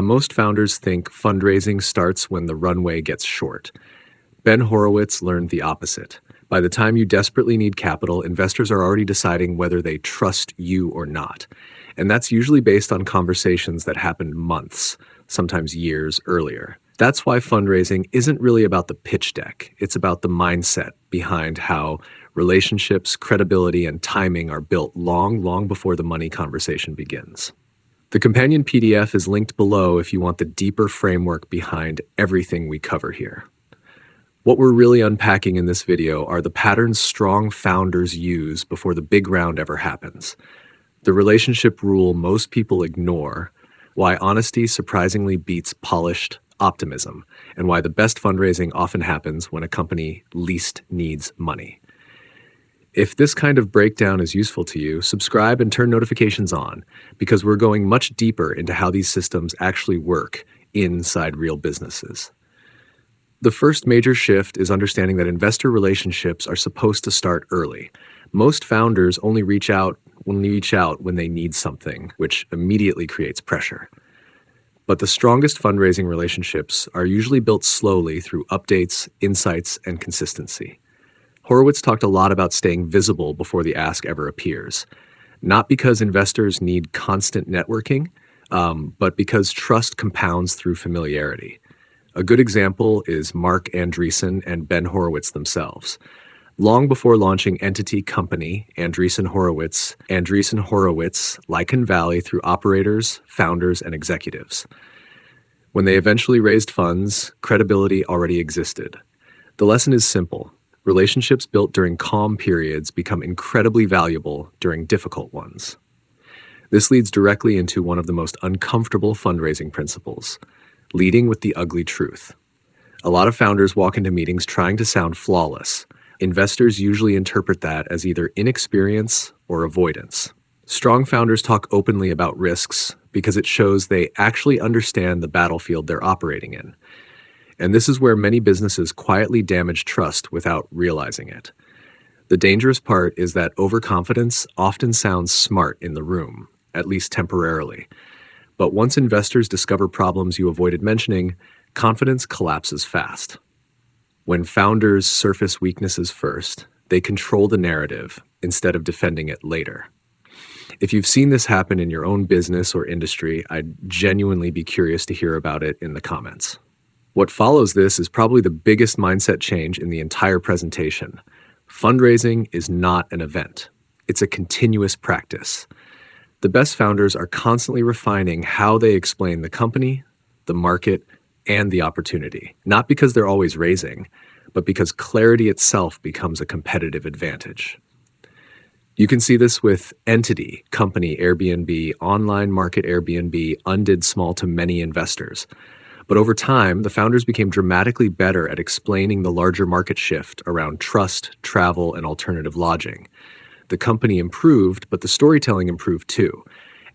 Most founders think fundraising starts when the runway gets short. Ben Horowitz learned the opposite. By the time you desperately need capital, investors are already deciding whether they trust you or not. And that's usually based on conversations that happened months, sometimes years earlier. That's why fundraising isn't really about the pitch deck. It's about the mindset behind how relationships, credibility, and timing are built long before the money conversation begins. The companion PDF is linked below if you want the deeper framework behind everything we cover here. What we're really unpacking in this video are the patterns strong founders use before the big round ever happens, the relationship rule most people ignore, why honesty surprisingly beats polished optimism, and why the best fundraising often happens when a company least needs money. If this kind of breakdown is useful to you, subscribe and turn notifications on, because we're going much deeper into how these systems actually work inside real businesses. The first major shift is understanding that investor relationships are supposed to start early. Most founders only reach out when they need something, which immediately creates pressure. But the strongest fundraising relationships are usually built slowly through updates, insights, and consistency. Horowitz talked a lot about staying visible before the ask ever appears, not because investors need constant networking, but because trust compounds through familiarity. A good example is Mark Andreessen and Ben Horowitz themselves. Long before launching entity company, Andreessen Horowitz, Lichen Valley through operators, founders, and executives. When they eventually raised funds, credibility already existed. The lesson is simple. Relationships built during calm periods become incredibly valuable during difficult ones. This leads directly into one of the most uncomfortable fundraising principles: leading with the ugly truth. A lot of founders walk into meetings trying to sound flawless. Investors usually interpret that as either inexperience or avoidance. Strong founders talk openly about risks because it shows they actually understand the battlefield they're operating in. And this is where many businesses quietly damage trust without realizing it. The dangerous part is that overconfidence often sounds smart in the room, at least temporarily. But once investors discover problems you avoided mentioning, confidence collapses fast. When founders surface weaknesses first, they control the narrative instead of defending it later. If you've seen this happen in your own business or industry, I'd genuinely be curious to hear about it in the comments. What follows this is probably the biggest mindset change in the entire presentation. Fundraising is not an event. It's a continuous practice. The best founders are constantly refining how they explain the company, the market, and the opportunity, not because they're always raising, but because clarity itself becomes a competitive advantage. You can see this with entity, company, Airbnb, online market Airbnb, undid small to many investors. But over time, the founders became dramatically better at explaining the larger market shift around trust, travel, and alternative lodging. The company improved, but the storytelling improved too.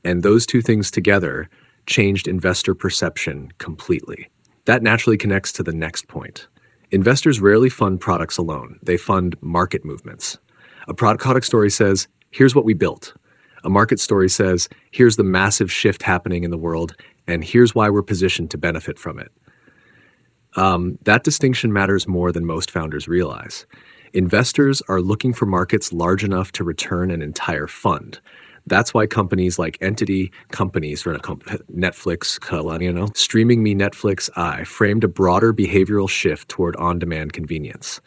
And those two things together changed investor perception completely. That naturally connects to the next point. Investors rarely fund products alone. They fund market movements. A product story says, here's what we built. A market story says, here's the massive shift happening in the world, and here's why we're positioned to benefit from it. That distinction matters more than most founders realize. Investors are looking for markets large enough to return an entire fund. That's why companies like Netflix, Streaming Me Netflix framed a broader behavioral shift toward on-demand convenience.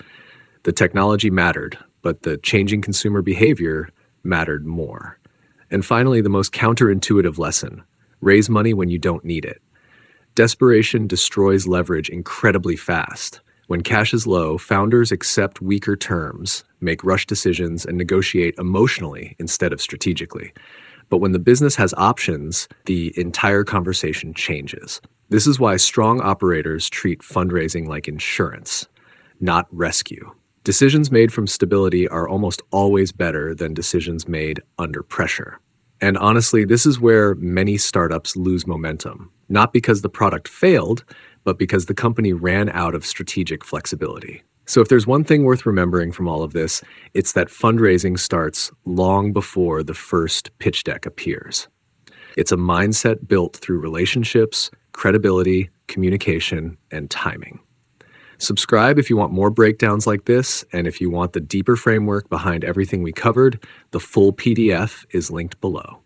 The technology mattered, but the changing consumer behavior mattered more. And finally, the most counterintuitive lesson: raise money when you don't need it. Desperation destroys leverage incredibly fast. When cash is low, founders accept weaker terms, make rush decisions, and negotiate emotionally instead of strategically. But when the business has options, the entire conversation changes. This is why strong operators treat fundraising like insurance, not rescue. Decisions made from stability are almost always better than decisions made under pressure. And honestly, this is where many startups lose momentum, not because the product failed, but because the company ran out of strategic flexibility. So if there's one thing worth remembering from all of this, it's that fundraising starts long before the first pitch deck appears. It's a mindset built through relationships, credibility, communication, and timing. Subscribe if you want more breakdowns like this, and if you want the deeper framework behind everything we covered, the full PDF is linked below.